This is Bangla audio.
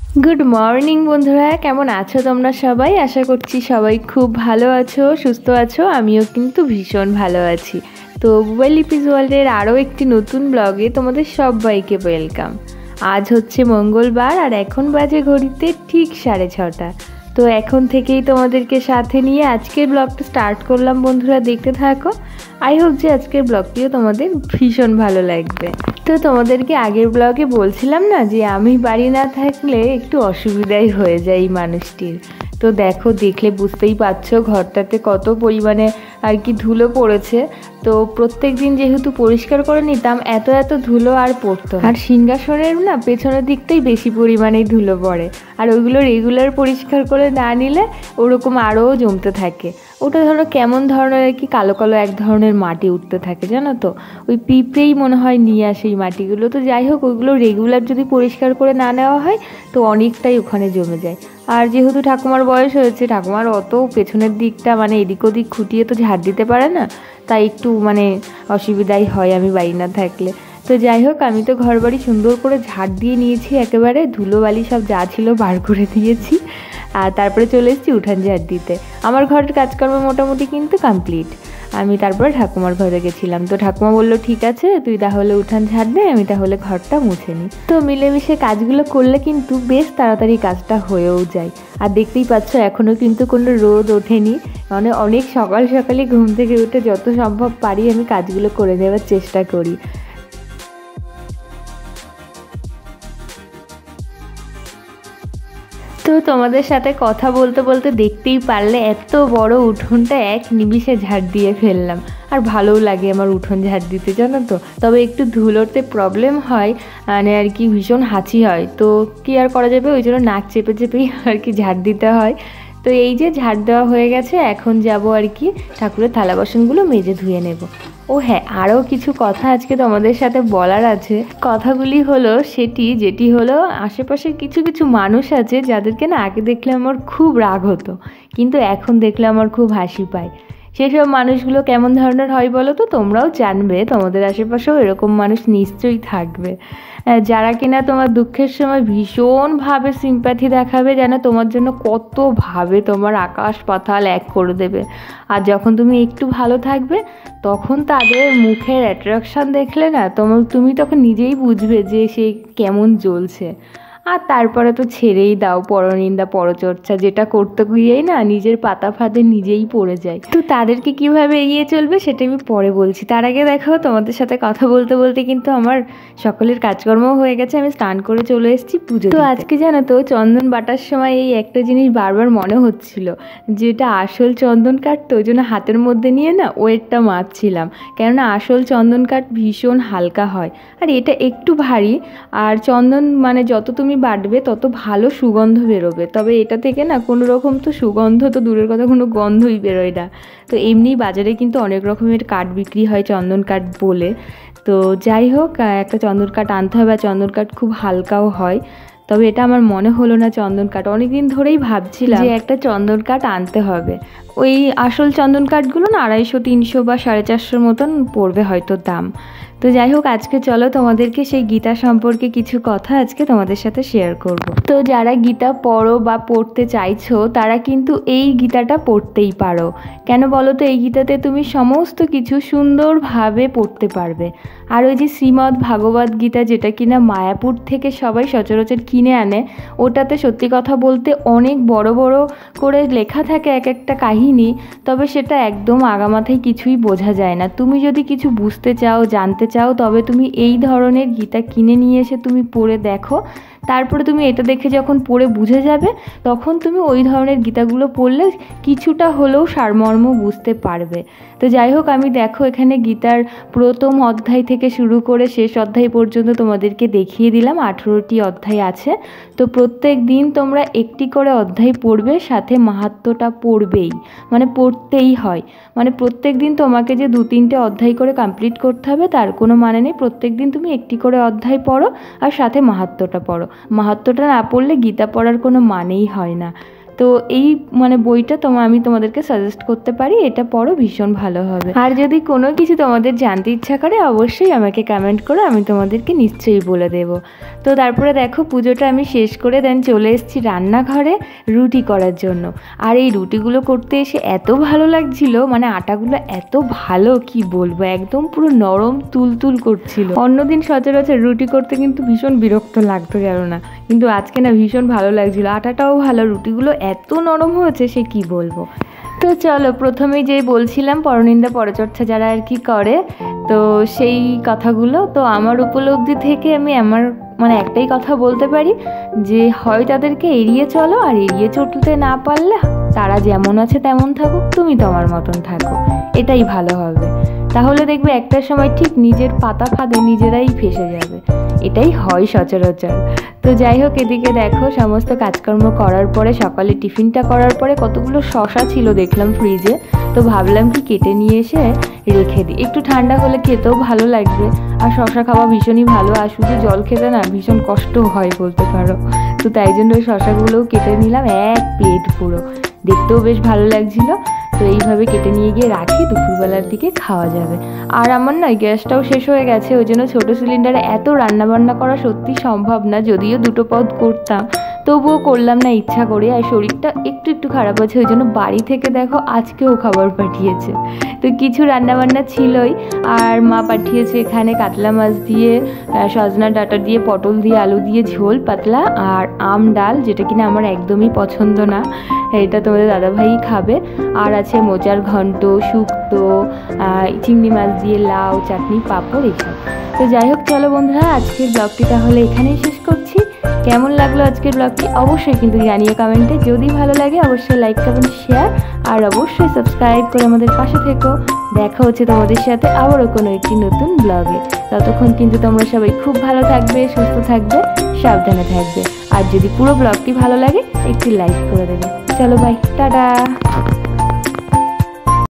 গুড মর্নিং বন্ধুরা, কেমন আছো তোমরা সবাই? আশা করছি সবাই খুব ভালো আছো, সুস্থ আছো। আমিও কিন্তু ভীষণ ভালো আছি। তো বুবাই লিপিস ওয়ার্ল্ডের আরও একটি নতুন ব্লগে তোমাদের সবাইকে ওয়েলকাম। আজ হচ্ছে মঙ্গলবার আর এখন বাজে ঘড়িতে ঠিক 6:30। তো এখন থেকেই তোমাদেরকে সাথে নিয়ে আজকের ব্লগটা স্টার্ট করলাম। বন্ধুরা দেখতে থাকো। আই হোপ যে আজকের ব্লগটিও তোমাদের ভীষণ ভালো লাগবে। তো তোমাদেরকে আগের ব্লগে বলছিলাম না যে আমি বাড়ি না থাকলে একটু অসুবিধাই হয়ে যায় এই মানুষটির। তো দেখলে বুঝতেই পারছো ঘরটাতে কত পরিমাণে আর কি ধুলো পড়েছে। তো প্রত্যেক দিন যেহেতু পরিষ্কার করে নিতাম, এত এত ধুলো আর পড়তো। আর সিংহাসনের না পেছনের দিকটাই বেশি পরিমাণেই ধুলো পড়ে, আর ওইগুলো রেগুলার পরিষ্কার করে না নিলে ওরকম আরও জমতে থাকে। ওটা ধরো কেমন ধরনের আর কি কালো কালো এক ধরনের মাটি উঠতে থাকে, জানো তো। ওই পিঁপড়েই মনে হয় নিয়ে আসে এই মাটিগুলো। তো যাই হোক, ওইগুলো রেগুলার যদি পরিষ্কার করে না নেওয়া হয় তো অনেকটাই ওখানে জমে যায়। আর যেহেতু ঠাকুমার বয়স হয়েছে, ঠাকুমার অত পেছনের দিকটা মানে এদিক ওদিক খুঁটিয়ে তো ঝাড় দিতে পারে না, তাই একটু অসুবিধাই হয় আমি বাড়ি না থাকলে। তো যাই হোক, আমি তো ঘর বাড়ি সুন্দর করে ঝাড় দিয়ে নিয়েছি, একেবারে ধুলোবালি সব যা ছিল বার করে দিয়েছি। আর তারপরে চলে এসেছি উঠান ঝাড় দিতে। আমার ঘরের কাজকর্ম মোটামুটি কিন্তু কমপ্লিট। আমি তারপরে ঠাকুমার ঘরে গেছিলাম। তো ঠাকুমা বললো ঠিক আছে, তুই তাহলে উঠান ঝাড় দে, আমি তাহলে ঘরটা মুছে নিই। তো মিলেমিশে কাজগুলো করলে কিন্তু বেশ তাড়াতাড়ি কাজটা হয়েও যায়। আর দেখতেই পাচ্ছ এখনও কিন্তু কোনো রোদ ওঠেনি। অনেক সকাল সকালই ঘুম থেকে উঠে যত সম্ভব পারি আমি কাজগুলো করে নেওয়ার চেষ্টা করি। তো তোমাদের সাথে কথা বলতে বলতে দেখতেই পারলে এত বড় উঠোনটা এক নিমিষে ঝাড় দিয়ে ফেললাম। আর ভালোও লাগে আমার উঠোন ঝাড় দিতে, জানো তো। তবে একটু ধুলোতে প্রবলেম হয়, আর কি ভীষণ হাঁচি হয়। তো কি আর করা যাবে, ওই জন্য নাক চেপে চেপেই আর কি ঝাড় দিতে হয়। তো এই যে ঝাড় দেওয়া হয়ে গেছে, এখন যাব আর কি ঠাকুরের থালা বাসনগুলো মেজে ধুয়ে নেব। ও হ্যাঁ, আরও কিছু কথা আজকে তোমাদের সাথে বলার আছে। কথাগুলি হলো যেটি হলো আশেপাশের কিছু কিছু মানুষ আছে যাদেরকে না আগে দেখলে আমার খুব রাগ হতো, কিন্তু এখন দেখলে আমার খুব হাসি পায়। সেসব মানুষগুলো কেমন ধরনের হয় বলো তো? তোমরাও জানবে, তোমাদের আশেপাশেও এরকম মানুষ নিশ্চয়ই থাকবে, যারা কিনা তোমার দুঃখের সময় ভীষণভাবে সিম্প্যাথি দেখাবে, যেন তোমার জন্য কতভাবে তোমার আকাশ পাতাল এক করে দেবে। আর যখন তুমি একটু ভালো থাকবে তখন তাদের মুখের অ্যাট্রাকশান দেখলে না তুমি তখন নিজেই বুঝবে যে সে কেমন জ্বলছে। আর তারপরে তো ছেড়েই দাও, পরনিন্দা পরচর্চা যেটা করতে গিয়েই না নিজের পাতা ফাঁদে নিজেই পড়ে যায়। তো তাদেরকে কিভাবে এড়িয়ে চলবে সেটা আমি পরে বলছি। তার আগে দেখো, তোমাদের সাথে কথা বলতে বলতে কিন্তু আমার সকলের কাজকর্মও হয়ে গেছে। আমি স্নান করে চলে এসেছি পুজো দিতে। তো আজকে জানো তো চন্দন বাটার সময় এই একটা জিনিস বারবার মনে হচ্ছিল, যেটা আসল চন্দন কাঠ, তো ওই জন্য হাতের মধ্যে নিয়ে না ওয়েটটা মাপছিলাম। কেননা আসল চন্দন কাঠ ভীষণ হালকা হয় আর এটা একটু ভারী। আর চন্দন যত তুমি বাটবে তত ভালো সুগন্ধ বেরোবে। তবে এটা থেকে না কোনো রকম তো সুগন্ধ তো দূরের কথা, কোনো গন্ধই বেরোয় না। তো এমনি বাজারে কিন্তু অনেক রকমের কাঠ বিক্রি হয় চন্দন কাঠ বলে। তো যাই হোক, একটা চন্দন কাঠ আনতে হবে। আর চন্দন কাঠ খুব হালকাও হয়। তবে এটা আমার মনে হলো না চন্দন কাঠ, অনেকদিন ধরেই ভাবছিলাম যে একটা চন্দন কাঠ আনতে হবে। ওই আসল চন্দন কাঠগুলো না 250, 300 বা 450 মতন পড়বে হয়তো দাম। তো যাই হোক, আজকে চলো তোমাদেরকে সেই গীতা সম্পর্কে কিছু কথা আজকে তোমাদের সাথে শেয়ার করব। তো যারা গীতা পড়ো বা পড়তে চাইছো তারা কিন্তু এই গীতাটা পড়তেই পারো। কেন বলো তো? এই গীতাতে তুমি সমস্ত কিছু সুন্দরভাবে পড়তে পারবে। আর ওই যে শ্রীমদ্ ভাগবত গীতা, যেটা কিনা মায়াপুর থেকে সবাই সচরাচর কিনে আনে, ওটাতে সত্যি কথা বলতে অনেক বড় বড় করে লেখা থাকে এক একটা কাহিনী। তবে সেটা একদম আগামাথায় কিছুই বোঝা যায় না। তুমি যদি কিছু বুঝতে চাও, জানতে চাও, তবে তুমি এই ধরনের গীতা কিনে নিয়ে এসে তুমি পড়ে দেখো। তারপরে তুমি এটা দেখে যখন পড়ে বুঝে যাবে, তখন তুমি ওই ধরনের গীতাগুলো পড়লে কিছুটা হলেও সারমর্ম বুঝতে পারবে। তো যাই হোক, আমি দেখো এখানে গীতার প্রথম অধ্যায় থেকে শুরু করে শেষ অধ্যায় পর্যন্ত তোমাদেরকে দেখিয়ে দিলাম। 18টি অধ্যায় আছে। তো প্রত্যেক দিন তোমরা একটি করে অধ্যায় পড়বে, সাথে মাহাত্ম্যটা পড়বেই, পড়তেই হয়। প্রত্যেক দিন তোমাকে যে 2-3টে অধ্যায় করে কমপ্লিট করতে হবে তার কোনো মানে নেই। প্রত্যেক দিন তুমি একটি করে অধ্যায় পড়ো আর সাথে মাহাত্ম্যটা পড়ো। মাহাত্ম্যটা না পড়লে গীতা পড়ার কোনো মানেই হয় না। তো এই মানে বইটা আমি তোমাদেরকে সাজেস্ট করতে পারি, এটা পড়ো, ভীষণ ভালো হবে। আর যদি কোনো কিছু তোমাদের জানতে ইচ্ছা করে অবশ্যই আমাকে কমেন্ট করো, আমি তোমাদেরকে নিশ্চয়ই বলে দেবো। তো তারপরে দেখো পুজোটা আমি শেষ করে দেন চলে এসেছি রান্নাঘরে রুটি করার জন্য। আর এই রুটিগুলো করতে এসে এত ভালো লাগছিল, মানে আটাগুলো এত ভালো কি বলবো, একদম পুরো নরম তুলতুল করছিল। অন্যদিন সচরাচর রুটি করতে কিন্তু ভীষণ বিরক্ত লাগতো গেল না, কিন্তু আজকে না ভীষণ ভালো লাগছিল, আটাটাও ভালো, রুটিগুলো এত নরম হয়েছে সে কি বলবো। তো চলো প্রথমেই যেই বলছিলাম পরনিন্দা পরচর্চা যারা আর কি করে, তো সেই কথাগুলো তো আমার উপলব্ধি থেকে আমি আমার মানে একটাই কথা বলতে পারি যে হয় তাদেরকে এড়িয়ে চলো, আর এড়িয়ে চলতে না পারলে তারা যেমন আছে তেমন থাকুক, তুমি তোমার মতন থাকো, এটাই ভালো হবে। তাহলে দেখবে একটা সময় ঠিক নিজের পাতা ফাঁদে নিজেরাই ফেসে যাবে, এটাই হয় সচরাচর। তো যাই হোক, এদিকে দেখো সমস্ত কাজকর্ম করার পরে সকালে টিফিনটা করার পরে কতগুলো শশা ছিল দেখলাম ফ্রিজে, তো ভাবলাম কি কেটে নিয়ে এসে রেখে দিই, একটু ঠান্ডা হলে খেতেও ভালো লাগবে। আর শশা খাওয়া ভীষণই ভালো, আর শুধু জল খেতে না ভীষণ কষ্ট হয় বলতে পারো। তো তাই জন্য ওই শশাগুলোও কেটে নিলাম এক প্লেট পুরো, দেখতেও বেশ ভালো লাগছিল। তো এইভাবে কেটে নিয়ে গিয়ে রাখি, দুপুরবেলার দিকে খাওয়া যাবে। আর আমার না গ্যাসটাও শেষ হয়ে গেছে, ওই জন্য ছোটো সিলিন্ডারে এত রান্নাবান্না করা সত্যি সম্ভব না, যদিও দুটো পদ করতাম তবুও করলাম না ইচ্ছা করে। আর শরীরটা একটু খারাপ আছে, ওই জন্য বাড়ি থেকে দেখো আজকেও খাবার পাঠিয়েছে। তো কিছু রান্নাবান্না ছিলই, আর মা পাঠিয়েছে এখানে কাতলা মাছ দিয়ে, সজনা ডাঁটা দিয়ে, পটল দিয়ে, আলু দিয়ে ঝোল পাতলা, আর আম ডাল, যেটা কিনা আমার একদমই পছন্দ না, এটা তোমাদের দাদাভাই খাবে। আর আছে মোচার ঘন্ট, শুক্তো, চিংড়ি মাছ দিয়ে লাউ, চাটনি, পাঁপড়, এইসব। তো যাই হোক চলো বন্ধুরা, আজকের ব্লগটি তাহলে এখানেই শেষ করছি। কেমন লাগলো আজকের ব্লগটি অবশ্যই কিন্তু জানিয়ে কমেন্টে, যদি ভালো লাগে অবশ্যই লাইক কমেন্ট শেয়ার, আর অবশ্যই সাবস্ক্রাইব করে আমাদের পাশে থেকো। দেখা হচ্ছে তোমাদের সাথে আবারও কোনো একটি নতুন ব্লগে। ততক্ষণ কিন্তু তোমরা সবাই খুব ভালো থাকবে, সুস্থ থাকবে, সাবধানে থাকবে। আর যদি পুরো ব্লগটি ভালো লাগে একটি লাইক করে দেবে। চলো বাই, টাটা।